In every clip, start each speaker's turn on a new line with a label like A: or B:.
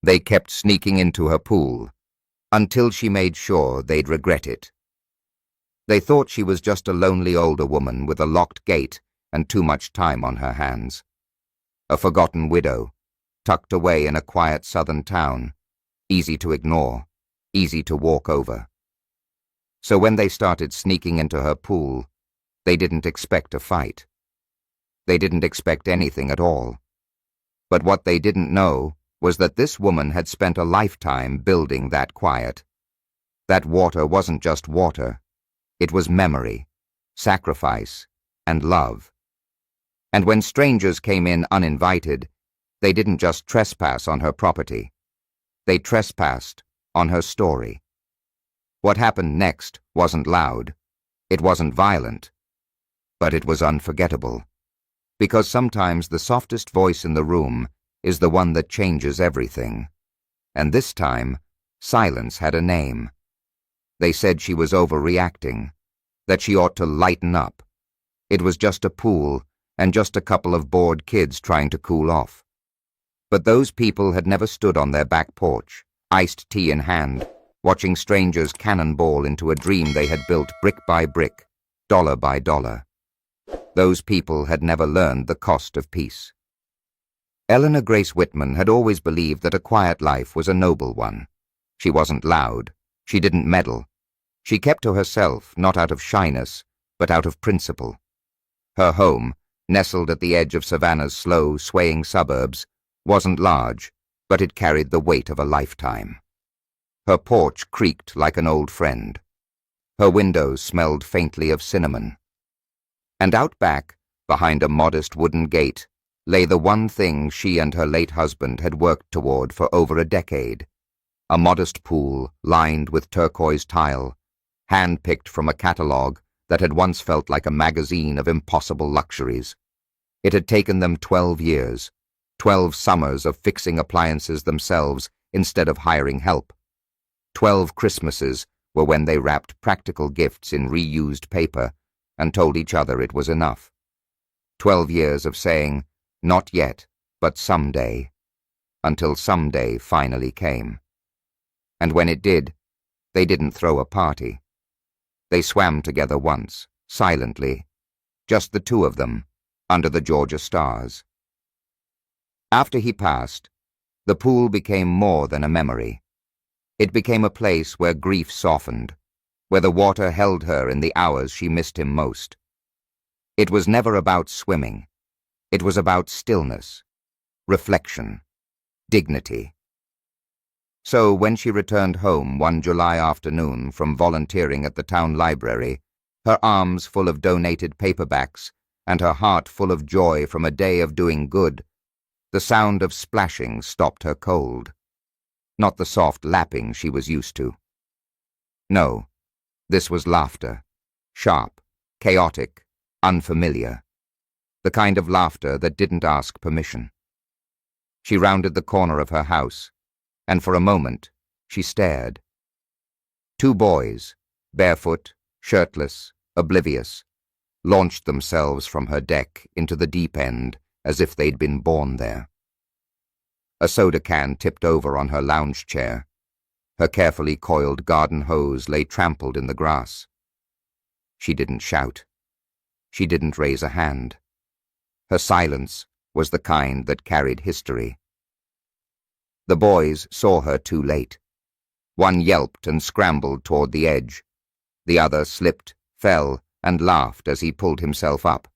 A: They kept sneaking into her pool, until she made sure they'd regret it. They thought she was just a lonely older woman with a locked gate and too much time on her hands. A forgotten widow, tucked away in a quiet southern town, easy to ignore, easy to walk over. So when they started sneaking into her pool, they didn't expect a fight. They didn't expect anything at all. But what they didn't know was that this woman had spent a lifetime building that quiet. That water wasn't just water. It was memory, sacrifice, and love. And when strangers came in uninvited, they didn't just trespass on her property. They trespassed on her story. What happened next wasn't loud. It wasn't violent. But it was unforgettable. Because sometimes the softest voice in the room is the one that changes everything. And this time, silence had a name. They said she was overreacting, that she ought to lighten up. It was just a pool and just a couple of bored kids trying to cool off. But those people had never stood on their back porch, iced tea in hand, watching strangers cannonball into a dream they had built brick by brick, dollar by dollar. Those people had never learned the cost of peace. Eleanor Grace Whitman had always believed that a quiet life was a noble one. She wasn't loud. She didn't meddle. She kept to herself, not out of shyness, but out of principle. Her home, nestled at the edge of Savannah's slow, swaying suburbs, wasn't large, but it carried the weight of a lifetime. Her porch creaked like an old friend. Her windows smelled faintly of cinnamon. And out back, behind a modest wooden gate, lay the one thing she and her late husband had worked toward for over a decade. A modest pool lined with turquoise tile, hand-picked from a catalogue that had once felt like a magazine of impossible luxuries. It had taken them 12 years, 12 summers of fixing appliances themselves instead of hiring help. 12 Christmases were when they wrapped practical gifts in reused paper and told each other it was enough. 12 years of saying, not yet, but someday, until someday finally came. And when it did, they didn't throw a party. They swam together once, silently, just the two of them, under the Georgia stars. After he passed, the pool became more than a memory. It became a place where grief softened, where the water held her in the hours she missed him most. It was never about swimming. It was about stillness, reflection, dignity. So when she returned home one July afternoon from volunteering at the town library, her arms full of donated paperbacks and her heart full of joy from a day of doing good, the sound of splashing stopped her cold. Not the soft lapping she was used to. No, this was laughter, sharp, chaotic, unfamiliar. The kind of laughter that didn't ask permission. She rounded the corner of her house, and for a moment she stared. 2 boys, barefoot, shirtless, oblivious, launched themselves from her deck into the deep end as if they'd been born there. A soda can tipped over on her lounge chair. Her carefully coiled garden hose lay trampled in the grass. She didn't shout. She didn't raise a hand. Her silence was the kind that carried history. The boys saw her too late. One yelped and scrambled toward the edge. The other slipped, fell, and laughed as he pulled himself up.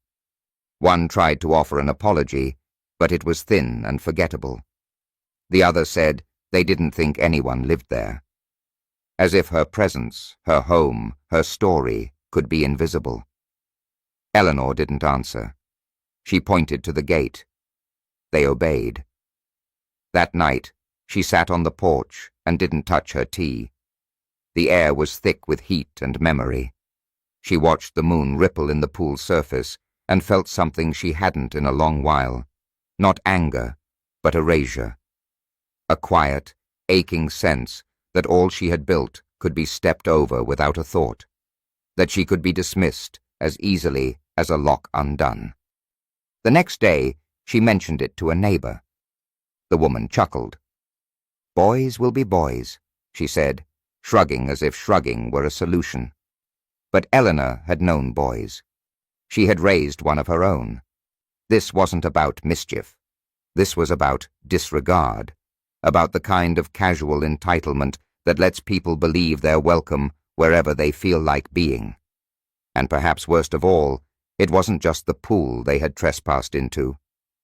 A: One tried to offer an apology, but it was thin and forgettable. The other said they didn't think anyone lived there. As if her presence, her home, her story could be invisible. Eleanor didn't answer. She pointed to the gate. They obeyed. That night, she sat on the porch and didn't touch her tea. The air was thick with heat and memory. She watched the moon ripple in the pool's surface and felt something she hadn't in a long while. Not anger, but erasure. A quiet, aching sense that all she had built could be stepped over without a thought. That she could be dismissed as easily as a lock undone. The next day, she mentioned it to a neighbor. The woman chuckled. Boys will be boys, she said, shrugging as if shrugging were a solution. But Eleanor had known boys. She had raised one of her own. This wasn't about mischief. This was about disregard, about the kind of casual entitlement that lets people believe they're welcome wherever they feel like being. And perhaps worst of all, it wasn't just the pool they had trespassed into.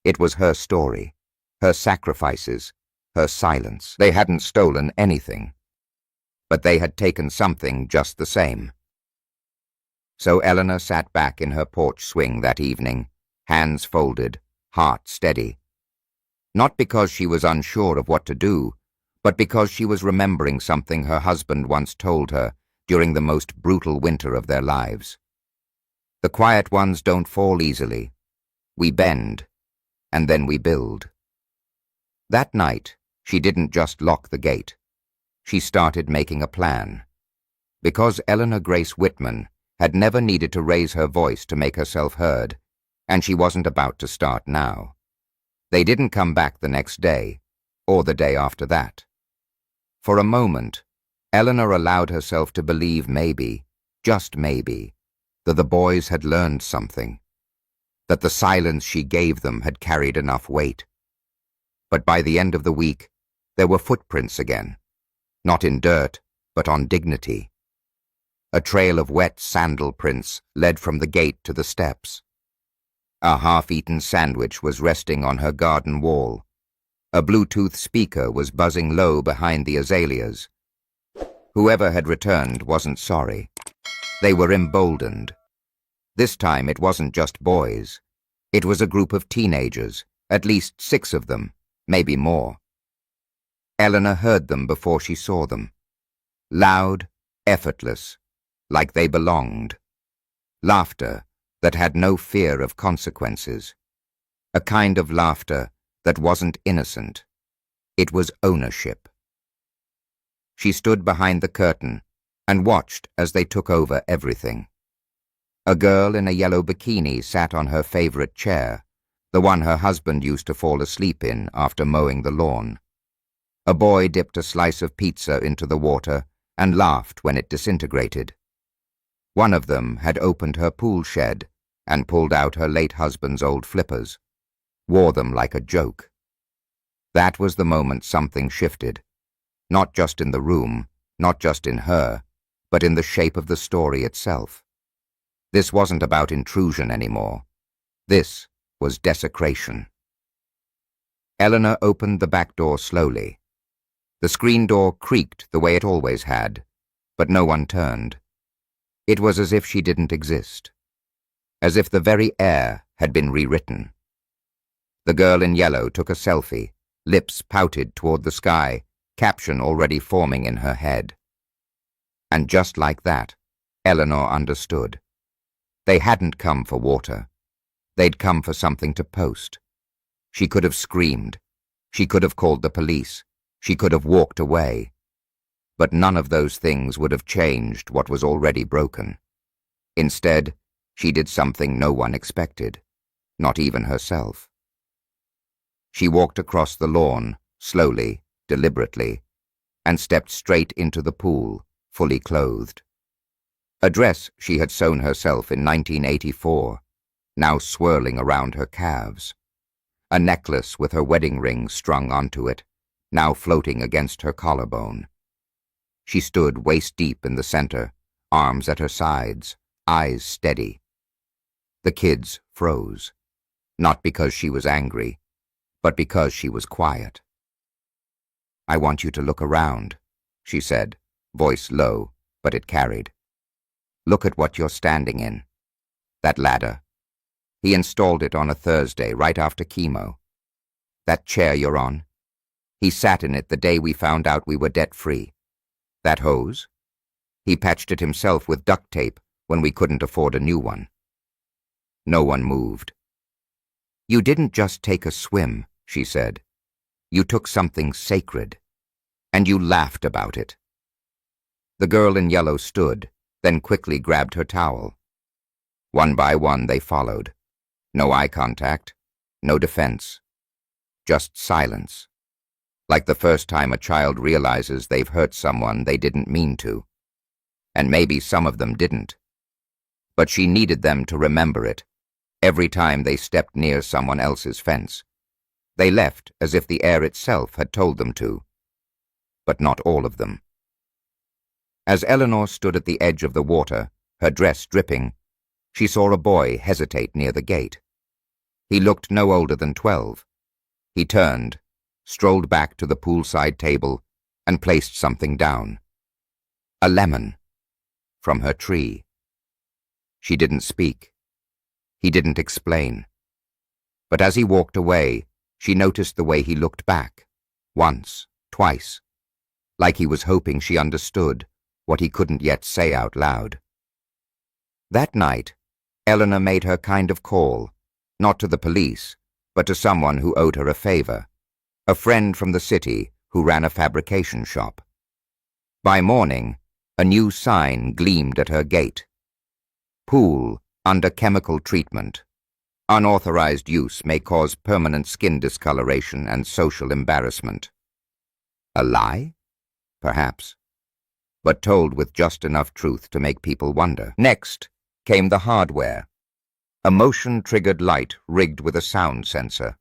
A: It was her story, her sacrifices, her silence. They hadn't stolen anything, but they had taken something just the same. So Eleanor sat back in her porch swing that evening, hands folded, heart steady. Not because she was unsure of what to do, but because she was remembering something her husband once told her during the most brutal winter of their lives. The quiet ones don't fall easily. We bend, and then we build. That night, she didn't just lock the gate. She started making a plan. Because Eleanor Grace Whitman had never needed to raise her voice to make herself heard, and she wasn't about to start now. They didn't come back the next day, or the day after that. For a moment, Eleanor allowed herself to believe maybe, just maybe, that the boys had learned something, that the silence she gave them had carried enough weight. But by the end of the week, there were footprints again, not in dirt, but on dignity. A trail of wet sandal prints led from the gate to the steps. A half-eaten sandwich was resting on her garden wall. A Bluetooth speaker was buzzing low behind the azaleas. Whoever had returned wasn't sorry. They were emboldened. This time it wasn't just boys. It was a group of teenagers, at least 6 of them, maybe more. Eleanor heard them before she saw them. Loud, effortless, like they belonged. Laughter that had no fear of consequences. A kind of laughter that wasn't innocent. It was ownership. She stood behind the curtain and watched as they took over everything. A girl in a yellow bikini sat on her favorite chair, the one her husband used to fall asleep in after mowing the lawn. A boy dipped a slice of pizza into the water and laughed when it disintegrated. One of them had opened her pool shed and pulled out her late husband's old flippers, wore them like a joke. That was the moment something shifted, not just in the room, not just in her, but in the shape of the story itself. This wasn't about intrusion anymore. This was desecration. Eleanor opened the back door slowly. The screen door creaked the way it always had, but no one turned. It was as if she didn't exist, as if the very air had been rewritten. The girl in yellow took a selfie, lips pouted toward the sky, caption already forming in her head. And just like that, Eleanor understood. They hadn't come for water. They'd come for something to post. She could have screamed. She could have called the police. She could have walked away. But none of those things would have changed what was already broken. Instead, she did something no one expected, not even herself. She walked across the lawn, slowly, deliberately, and stepped straight into the pool, fully clothed. A dress she had sewn herself in 1984, now swirling around her calves. A necklace with her wedding ring strung onto it, now floating against her collarbone. She stood waist-deep in the center, arms at her sides, eyes steady. The kids froze, not because she was angry, but because she was quiet. "I want you to look around," she said, voice low, but it carried. "Look at what you're standing in. That ladder. He installed it on a Thursday right after chemo. That chair you're on. He sat in it the day we found out we were debt-free. That hose? He patched it himself with duct tape when we couldn't afford a new one." No one moved. "You didn't just take a swim," she said. "You took something sacred. And you laughed about it." The girl in yellow stood, then quickly grabbed her towel. One by one they followed. No eye contact, no defense. Just silence. like the first time a child realizes they've hurt someone they didn't mean to. And maybe some of them didn't. But she needed them to remember it every time they stepped near someone else's fence. They left as if the air itself had told them to. But not all of them. As Eleanor stood at the edge of the water, her dress dripping, she saw a boy hesitate near the gate. He looked no older than 12. He turned, strolled back to the poolside table, and placed something down. A lemon. From her tree. She didn't speak. He didn't explain. But as he walked away, she noticed the way he looked back. Once, twice. Like he was hoping she understood what he couldn't yet say out loud. That night, Eleanor made her kind of call, not to the police, but to someone who owed her a favor, a friend from the city who ran a fabrication shop. By morning, a new sign gleamed at her gate. Pool under chemical treatment. Unauthorized use may cause permanent skin discoloration and social embarrassment. A lie? Perhaps. But told with just enough truth to make people wonder. Next came the hardware. A motion-triggered light rigged with a sound sensor.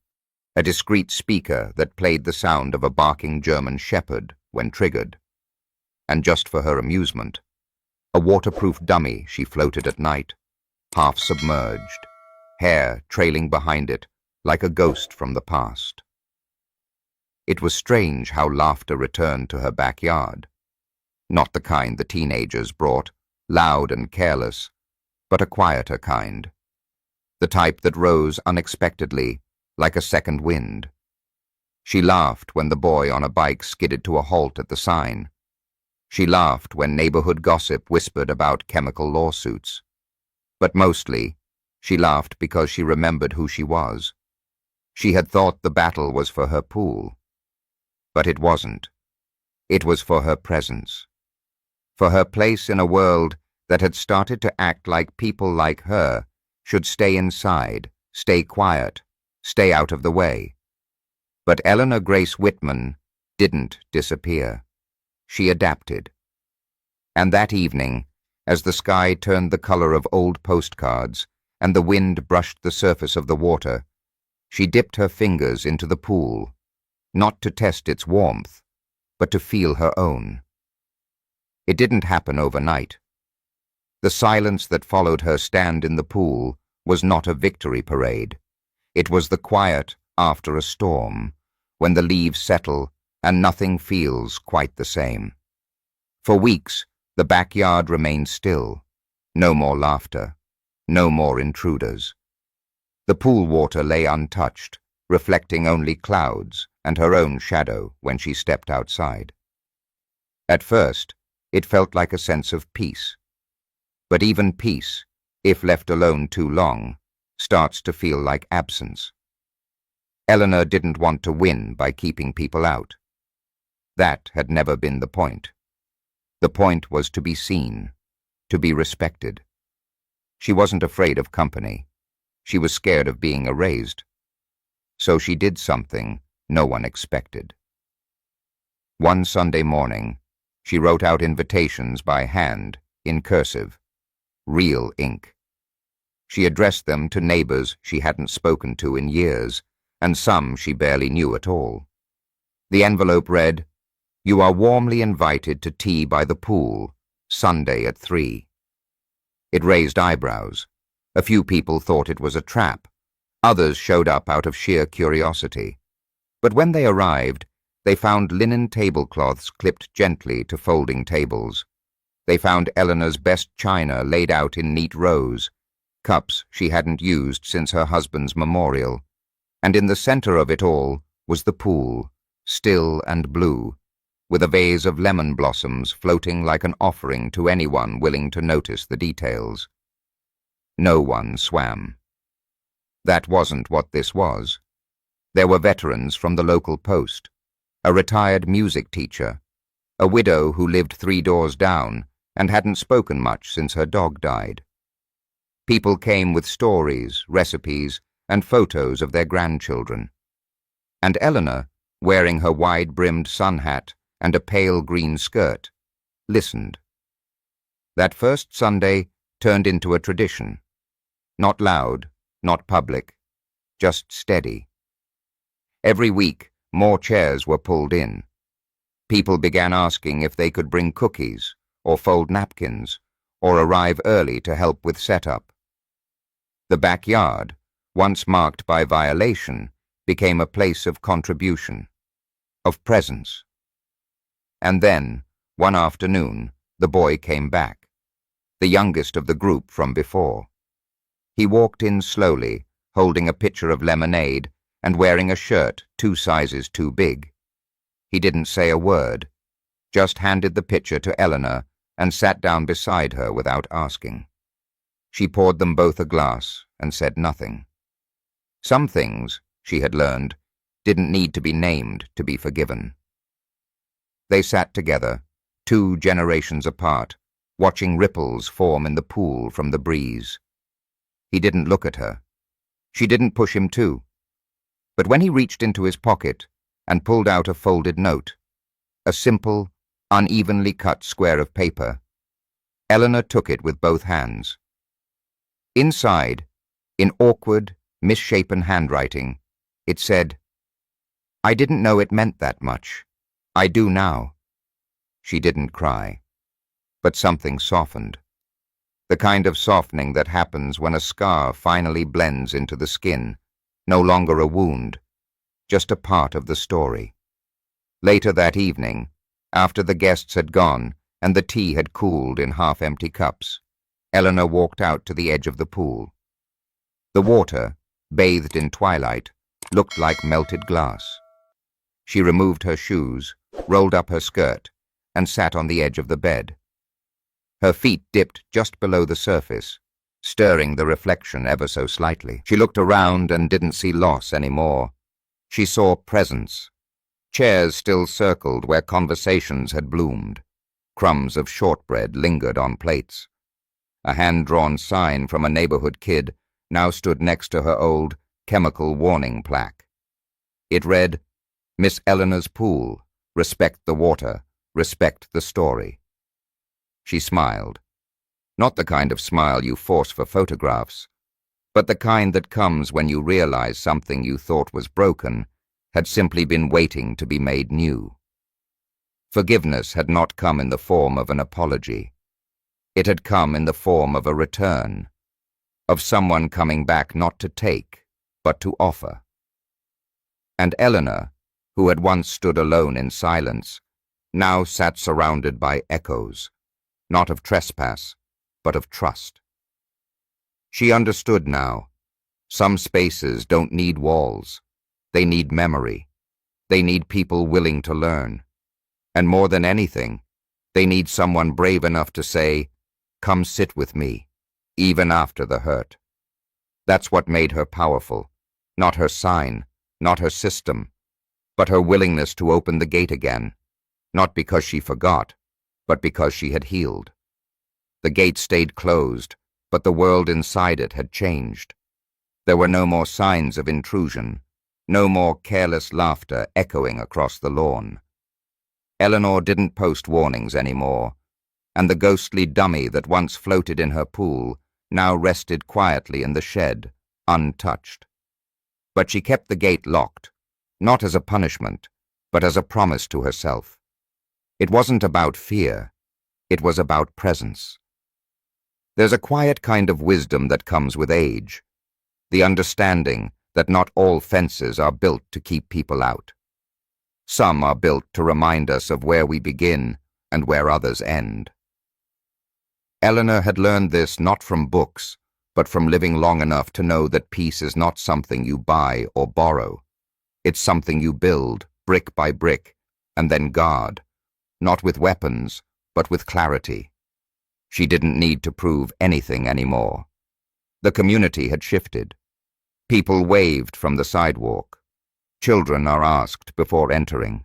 A: A discreet speaker that played the sound of a barking German shepherd when triggered. And just for her amusement, a waterproof dummy she floated at night, half submerged, hair trailing behind it like a ghost from the past. It was strange how laughter returned to her backyard. Not the kind the teenagers brought, loud and careless, but a quieter kind. The type that rose unexpectedly, like a second wind. She laughed when the boy on a bike skidded to a halt at the sign. She laughed when neighborhood gossip whispered about chemical lawsuits. But mostly, she laughed because she remembered who she was. She had thought the battle was for her pool. But it wasn't. It was for her presence. For her place in a world that had started to act like people like her should stay inside, stay quiet, stay out of the way. But Eleanor Grace Whitman didn't disappear. She adapted. And that evening, as the sky turned the color of old postcards and the wind brushed the surface of the water, she dipped her fingers into the pool, not to test its warmth, but to feel her own. It didn't happen overnight. The silence that followed her stand in the pool was not a victory parade. It was the quiet after a storm, when the leaves settle and nothing feels quite the same. For weeks, the backyard remained still. No more laughter. No more intruders. The pool water lay untouched, reflecting only clouds and her own shadow when she stepped outside. At first, it felt like a sense of peace. But even peace, if left alone too long, starts to feel like absence. Eleanor didn't want to win by keeping people out. That had never been the point. The point was to be seen, to be respected. She wasn't afraid of company. She was scared of being erased. So she did something no one expected. One Sunday morning, she wrote out invitations by hand, in cursive, real ink. She addressed them to neighbors she hadn't spoken to in years, and some she barely knew at all. The envelope read, "You are warmly invited to tea by the pool, Sunday at 3. It raised eyebrows. A few people thought it was a trap. Others showed up out of sheer curiosity. But when they arrived, they found linen tablecloths clipped gently to folding tables. They found Eleanor's best china laid out in neat rows, cups she hadn't used since her husband's memorial. And in the center of it all was the pool, still and blue, with a vase of lemon blossoms floating like an offering to anyone willing to notice the details. No one swam. That wasn't what this was. There were veterans from the local post, a retired music teacher, a widow who lived 3 doors down and hadn't spoken much since her dog died. People came with stories, recipes, and photos of their grandchildren. And Eleanor wearing her wide-brimmed sun hat and a pale green skirt, listened. That first Sunday turned into a tradition. Not loud, not public, just steady. Every week, more chairs were pulled in. People began asking if they could bring cookies, or fold napkins, or arrive early to help with setup. The backyard, once marked by violation, became a place of contribution, of presence. And then, one afternoon, the boy came back, the youngest of the group from before. He walked in slowly, holding a pitcher of lemonade and wearing a shirt 2 sizes too big. He didn't say a word, just handed the pitcher to Eleanor and sat down beside her without asking. She poured them both a glass and said nothing. Some things, she had learned, didn't need to be named to be forgiven. They sat together, 2 generations apart, watching ripples form in the pool from the breeze. He didn't look at her. She didn't push him to. But when he reached into his pocket and pulled out a folded note, a simple, unevenly cut square of paper, Eleanor took it with both hands. Inside, in awkward, misshapen handwriting, it said, "I didn't know it meant that much. I do now." She didn't cry, but something softened. The kind of softening that happens when a scar finally blends into the skin, no longer a wound, just a part of the story. Later that evening, after the guests had gone and the tea had cooled in half-empty cups, Eleanor walked out to the edge of the pool. The water, bathed in twilight, looked like melted glass. She removed her shoes, rolled up her skirt, and sat on the edge of the bed. Her feet dipped just below the surface, stirring the reflection ever so slightly. She looked around and didn't see loss anymore. She saw presence. Chairs still circled where conversations had bloomed. Crumbs of shortbread lingered on plates. A hand-drawn sign from a neighborhood kid now stood next to her old chemical warning plaque. It read, "Miss Eleanor's pool. Respect the water. Respect the story." She smiled. Not the kind of smile you force for photographs, but the kind that comes when you realize something you thought was broken had simply been waiting to be made new. Forgiveness had not come in the form of an apology. It had come in the form of a return, of someone coming back not to take, but to offer. And Eleanor, who had once stood alone in silence, now sat surrounded by echoes, not of trespass, but of trust. She understood now. Some spaces don't need walls. They need memory. They need people willing to learn. And more than anything, they need someone brave enough to say, "Come sit with me," even after the hurt. That's what made her powerful, not her sign, not her system, but her willingness to open the gate again, not because she forgot, but because she had healed. The gate stayed closed, but the world inside it had changed. There were no more signs of intrusion, no more careless laughter echoing across the lawn. Eleanor didn't post warnings anymore, and the ghostly dummy that once floated in her pool now rested quietly in the shed, untouched. But she kept the gate locked, not as a punishment, but as a promise to herself. It wasn't about fear, it was about presence. There's a quiet kind of wisdom that comes with age, the understanding that not all fences are built to keep people out. Some are built to remind us of where we begin and where others end. Eleanor had learned this not from books, but from living long enough to know that peace is not something you buy or borrow. It's something you build, brick by brick, and then guard, not with weapons, but with clarity. She didn't need to prove anything anymore. The community had shifted. People waved from the sidewalk. Children are asked before entering.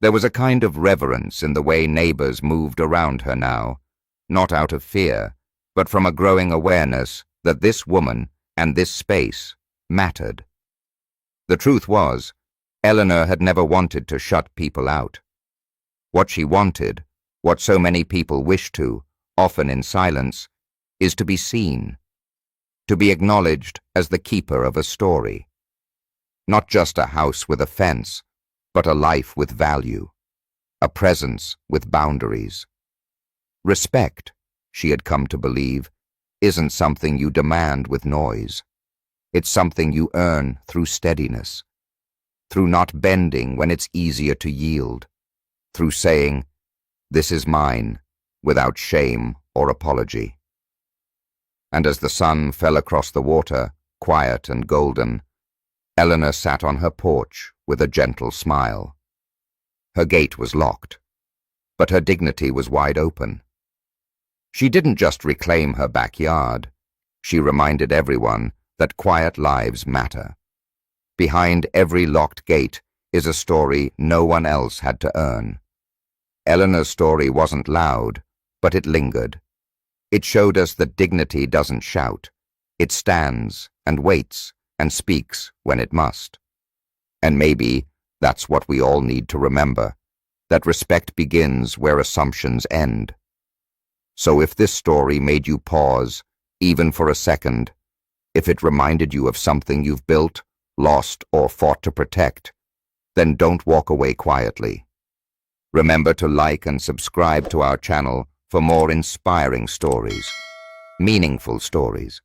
A: There was a kind of reverence in the way neighbors moved around her now, not out of fear, but from a growing awareness that this woman and this space mattered. The truth was, Eleanor had never wanted to shut people out. What she wanted, what so many people wish to, often in silence, is to be seen, to be acknowledged as the keeper of a story. Not just a house with a fence, but a life with value, a presence with boundaries. Respect, she had come to believe, isn't something you demand with noise. It's something you earn through steadiness, through not bending when it's easier to yield, through saying, "This is mine," without shame or apology. And as the sun fell across the water, quiet and golden, Eleanor sat on her porch with a gentle smile. Her gate was locked, but her dignity was wide open. She didn't just reclaim her backyard, she reminded everyone that quiet lives matter. Behind every locked gate is a story no one else had to earn. Eleanor's story wasn't loud, but it lingered. It showed us that dignity doesn't shout. It stands and waits and speaks when it must. And maybe that's what we all need to remember, that respect begins where assumptions end. So if this story made you pause, even for a second, if it reminded you of something you've built, lost, or fought to protect, then don't walk away quietly. Remember to like and subscribe to our channel for more inspiring stories, meaningful stories.